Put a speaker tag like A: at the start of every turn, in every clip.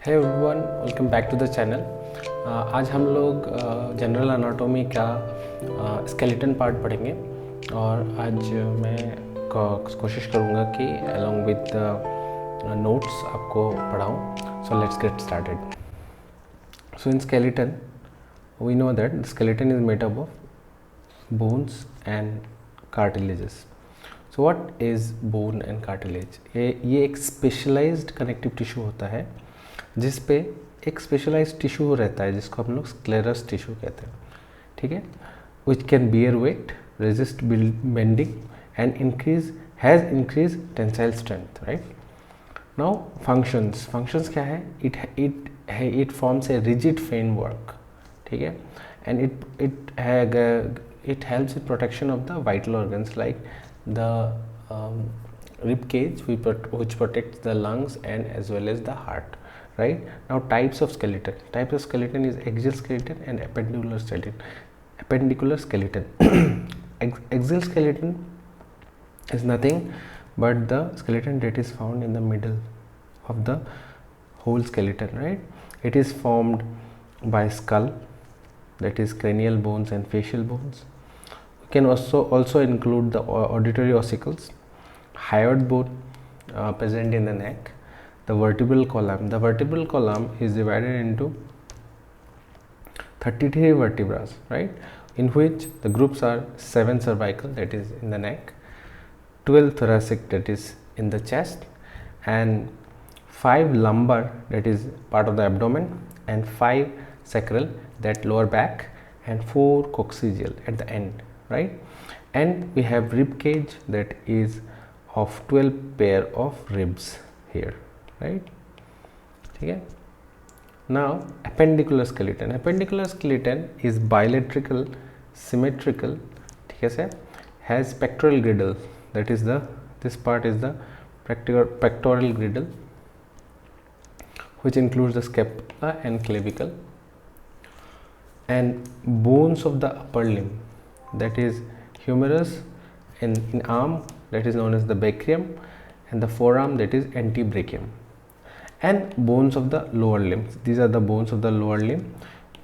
A: Hey everyone, welcome back to the channel. आज हम लोग जनरल एनाटॉमी का स्केलेटन पार्ट पढ़ेंगे और आज मैं कोशिश करूँगा कि अलोंग विद नोट्स आपको पढ़ाऊँ। So let's get started. So in skeleton we know that the skeleton is made up of bones and cartilages. So what is bone and cartilage? ये एक स्पेशलाइज्ड कनेक्टिव टिश्यू होता है जिस पे एक specialised tissue रहता है जिसको हम लोग स्क्लेरस टिश्यू कहते हैं। ठीक है, which can bear weight, resist bending and has increase tensile strength. Right now functions क्या है? It forms a rigid framework. ठीक है, and it helps in protection of the vital organs like the rib cage which protects the lungs and as well as the heart. Right now, types of skeleton is axial skeleton and appendicular skeleton. Axial skeleton is nothing but the skeleton that is found in the middle of the whole skeleton. Right, it is formed by skull, that is cranial bones and facial bones. Can also include the auditory ossicles, hyoid bone present in the neck, the vertebral column. The vertebral column is divided into 33 vertebrae, right, in which the groups are 7 cervical, that is in the neck, 12 thoracic, that is in the chest, and 5 lumbar, that is part of the abdomen, and 5 sacral, that lower back, and 4 coccygeal at the end. Right, and we have rib cage that is of 12 pair of ribs here. Right, okay. Now appendicular skeleton is bilateral, symmetrical, ठीक है, has pectoral girdle, that is this part is the pectoral girdle, which includes the scapula and clavicle, and bones of the upper limb, that is humerus, in arm, that is known as the brachium, and the forearm, that is antebrachium, and bones of the lower limbs. These are the bones of the lower limb: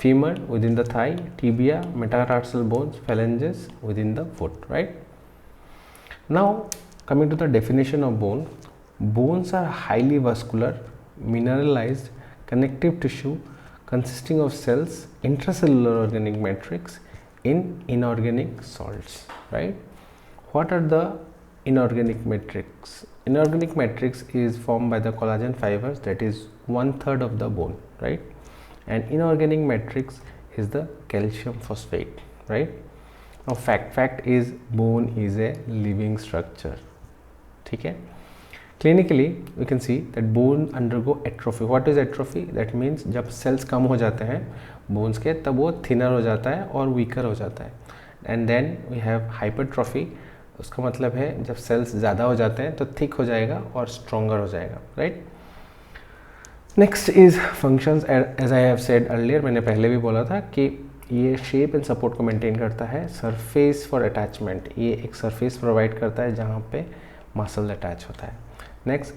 A: femur within the thigh, tibia, metatarsal bones, phalanges within the foot. Right now, coming to the definition of bone, bones are highly vascular, mineralized connective tissue consisting of cells, intracellular organic matrix in inorganic salts. Right, what are the inorganic matrix? Inorganic matrix is formed by the collagen fibers, that is 1/3 of the bone. Right, and inorganic matrix is the calcium phosphate. Right now, fact is bone is a living structure. ठीक है, clinically we can see that bone undergo atrophy. What is atrophy? That means जब cells कम हो जाते हैं bones के, तब वो thinner हो जाता है और वीकर हो जाता है. And then we have hypertrophy. उसका मतलब है जब सेल्स ज़्यादा हो जाते हैं तो थिक हो जाएगा और स्ट्रोंगर हो जाएगा. Right, next is functions. As I have said earlier, मैंने पहले भी बोला था कि ये शेप एंड सपोर्ट को मेंटेन करता है. सरफेस फॉर अटैचमेंट, ये एक सरफेस प्रोवाइड करता है जहाँ पे मसल अटैच होता है. Next,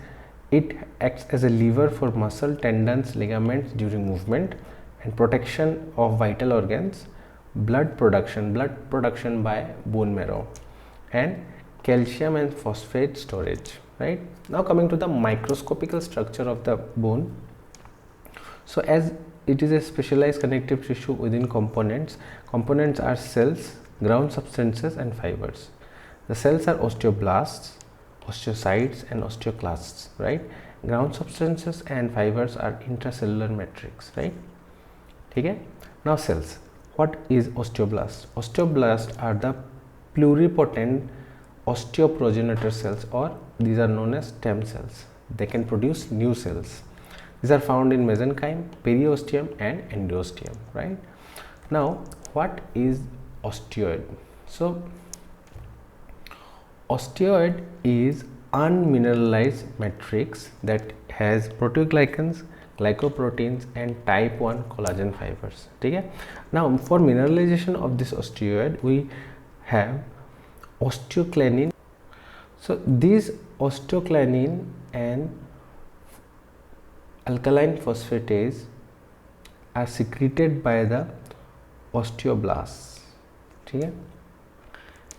A: it acts as a lever for muscle, tendons, ligaments during movement, and protection of vital organs, blood production by bone marrow, and calcium and phosphate storage. Right now, coming to the microscopical structure of the bone. So as it is a specialized connective tissue within components are cells, ground substances, and fibers. The cells are osteoblasts, osteocytes, and osteoclasts. Right, ground substances and fibers are intracellular matrix. Right, ठीक है. Now cells, what is osteoblast? Osteoblasts are the pluripotent osteoprogenitor cells, or these are known as stem cells. They can produce new cells. These are found in mesenchyme, periosteum, and endosteum. Right now, what is osteoid? So osteoid is unmineralized matrix that has proteoglycans, glycoproteins, and type 1 collagen fibers. ठीक है. Now for mineralization of this osteoid we have osteoclanin. So these osteoclanin and alkaline phosphatase are secreted by the osteoblasts, ठीक है,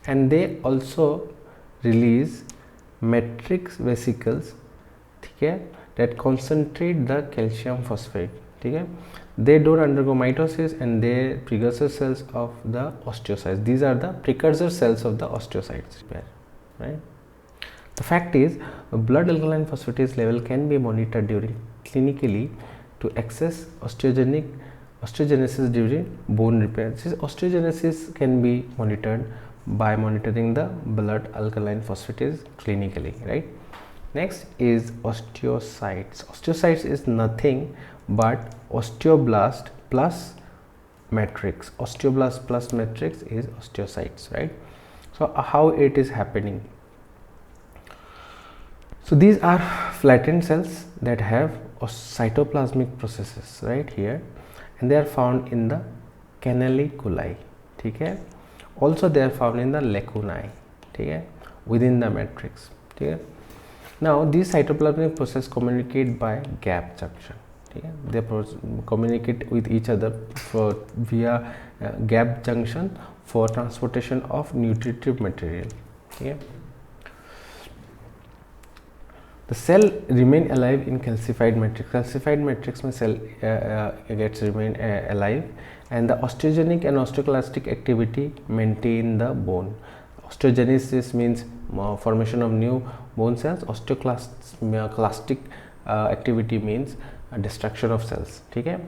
A: and they also release matrix vesicles, ठीक है, that concentrate the calcium phosphate, ठीक है. They don't undergo mitosis and they precursor cells of the osteocytes. These are the precursor cells of the osteocytes, right? The fact is, blood alkaline phosphatase level can be monitored during clinically to access osteogenesis during bone repair. This osteogenesis can be monitored by monitoring the blood alkaline phosphatase clinically, right? Next is osteocytes. Osteocytes is nothing but osteoblast plus matrix. Osteoblast plus matrix is osteocytes, right? So how it is happening? So these are flattened cells that have cytoplasmic processes right here, and they are found in the canaliculi, ठीक है. Also they are found in the lacunae, ठीक है, within the matrix, ठीक है. Now these cytoplasmic processes communicate by gap junction, ठीक है. They communicate with each other via gap junction for transportation of nutritive material, ठीक है. The cell remain alive in calcified matrix. Calcified matrix में cell gets remain alive, and the osteogenic and osteoclastic activity maintain the bone. Osteogenesis means formation of new bone cells. Osteoclastic activity means destruction of cells, ठीक है.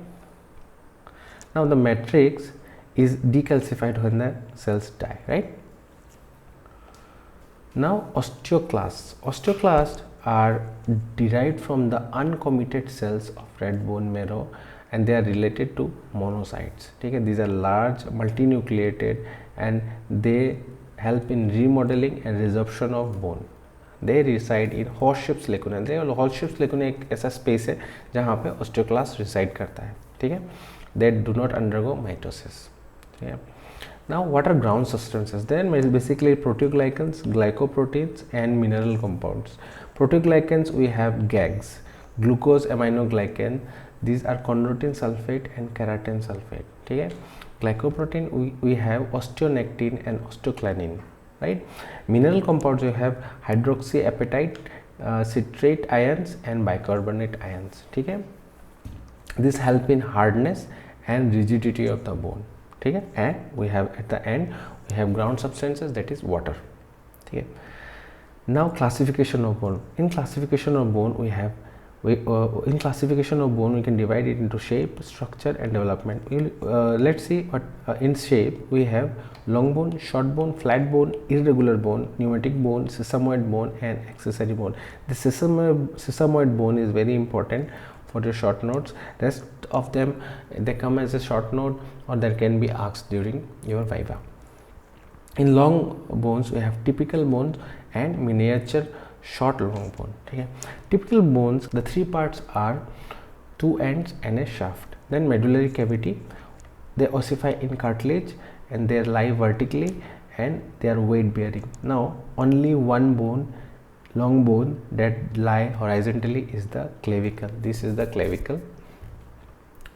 A: Now the matrix is decalcified when the cells die, right? Now osteoclasts. Osteoclasts are derived from the uncommitted cells of red bone marrow, and they are related to monocytes, ठीक है. These are large multinucleated and they help in remodeling and resorption of bone. They reside in Horseships lacunae. Horseships lacunae एक ऐसा space है जहाँ पे osteoclast reside करता है, ठीक है. They do not undergo mitosis, ठीक है. Now what are ground substances? Then basically proteoglycans, glycoproteins and mineral compounds. Proteoglycans we have GAGs, glucose aminoglycan. These are chondroitin sulfate and keratin sulfate, ठीक है. Glycoprotein we have osteonectin and osteoclanin, right? Mineral compounds you have hydroxyapatite, citrate ions and bicarbonate ions, ठीक है. This help in hardness and rigidity of the bone, ठीक है. And we have at the end we have ground substances, that is water, ठीक है. Now classification of bone. In classification of bone we have in classification of bone we can divide it into shape, structure and development. Let's see what in shape we have long bone, short bone, flat bone, irregular bone, pneumatic bone, sesamoid bone and accessory bone. The sesamoid bone is very important for your short notes. Rest of them they come as a short note or there can be asked during your viva. In long bones we have typical bones and miniature short long bone, ठीक है. Typical bones, the three parts are two ends and a shaft. Then medullary cavity, they ossify in cartilage and they lie vertically and they are weight bearing. Now only one bone, long bone that lie horizontally is the clavicle. This is the clavicle,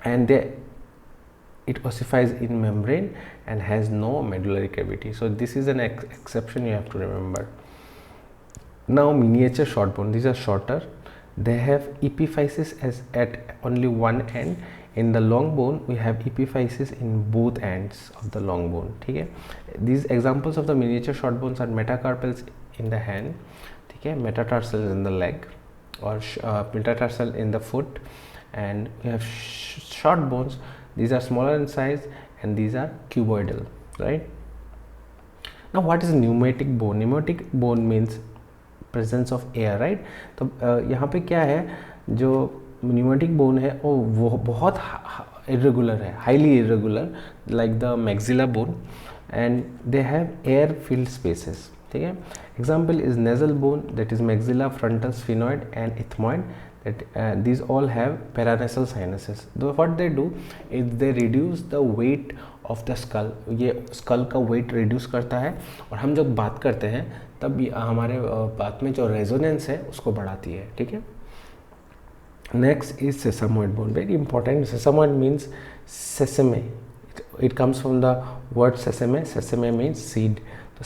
A: and it ossifies in membrane and has no medullary cavity. So this is an exception you have to remember. Now miniature short bone, these are shorter. They have epiphysis as at only one end. In the long bone we have epiphysis in both ends of the long bone, ठीक है. These examples of the miniature short bones are metacarpals in the hand, ठीक है, metatarsal in the leg or metatarsal in the foot, and we have short bones. These are smaller in size and these are cuboidal, right? Now what is pneumatic bone? Pneumatic bone means presence of air, right? तो यहाँ पे क्या है, जो pneumatic bone है वो बहुत irregular है, highly irregular, like the maxilla bone, and they have air filled spaces, ठीक है. Example is nasal bone, that is maxilla, frontal, sphenoid and ethmoid. That these all have paranasal sinuses. What they do is they reduce the weight of the skull. ये skull का weight reduce करता है और हम जब बात करते हैं तब हमारे बात में जो रेजोनेंस है उसको बढ़ाती है, ठीक है. Next is sesamoid bone, very important. Sesamoid means sesame. It comes from the word sesame. Sesame means seed. So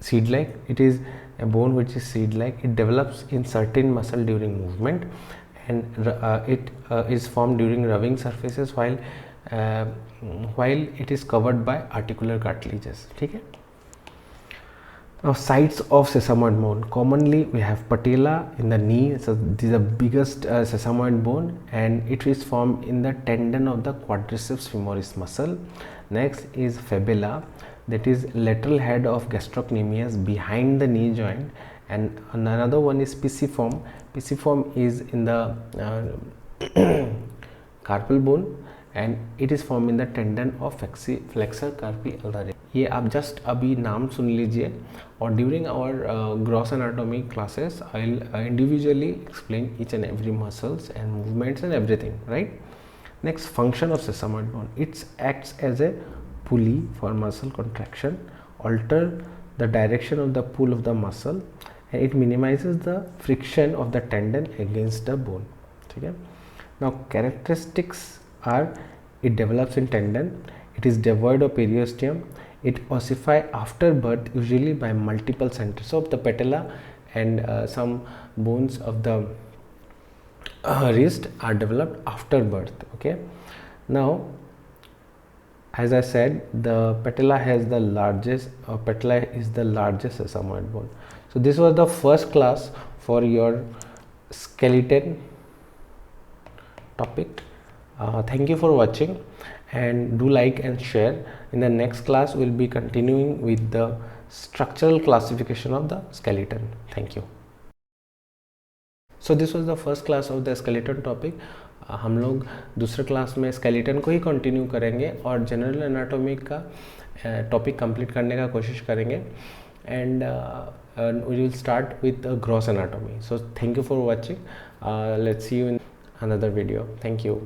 A: seed like, it is a bone which is seed like. It develops in certain muscle during movement, and it is formed during rubbing surfaces while it is covered by articular cartilages. ठीक है. Now, sites of sesamoid bone. Commonly, we have patella in the knee. So, this is the biggest sesamoid bone, and it is formed in the tendon of the quadriceps femoris muscle. Next is fibula, that is lateral head of gastrocnemius behind the knee joint, and another one is pisiform. Pisiform is in the carpal bone, and it is formed in the tendon of flexor carpi ulna. ये आप just अभी नाम सुन लीजिए, और during our gross anatomy classes I will individually explain each and every muscles and movements and everything, right. Next, function of sesamoid bone. Its acts as a pulley for muscle contraction, alter the direction of the pull of the muscle, and it minimizes the friction of the tendon against the bone. ठीक है. Now characteristics are, it develops in tendon, it is devoid of periosteum, it ossify after birth, usually by multiple centers. So the patella and some bones of the wrist are developed after birth. Okay. Now, as I said, the patella has the largest, patella is the largest sesamoid bone. So this was the first class for your skeleton topic. Thank you for watching, and do like and share. In the next class, we'll be continuing with the structural classification of the skeleton. Thank you. So this was the first class of the skeleton topic. हम लोग दूसरे class में skeleton को ही continue करेंगे और general anatomy का topic complete करने का कोशिश करेंगे, and we will start with gross anatomy. So thank you for watching. Let's see you in another video. Thank you.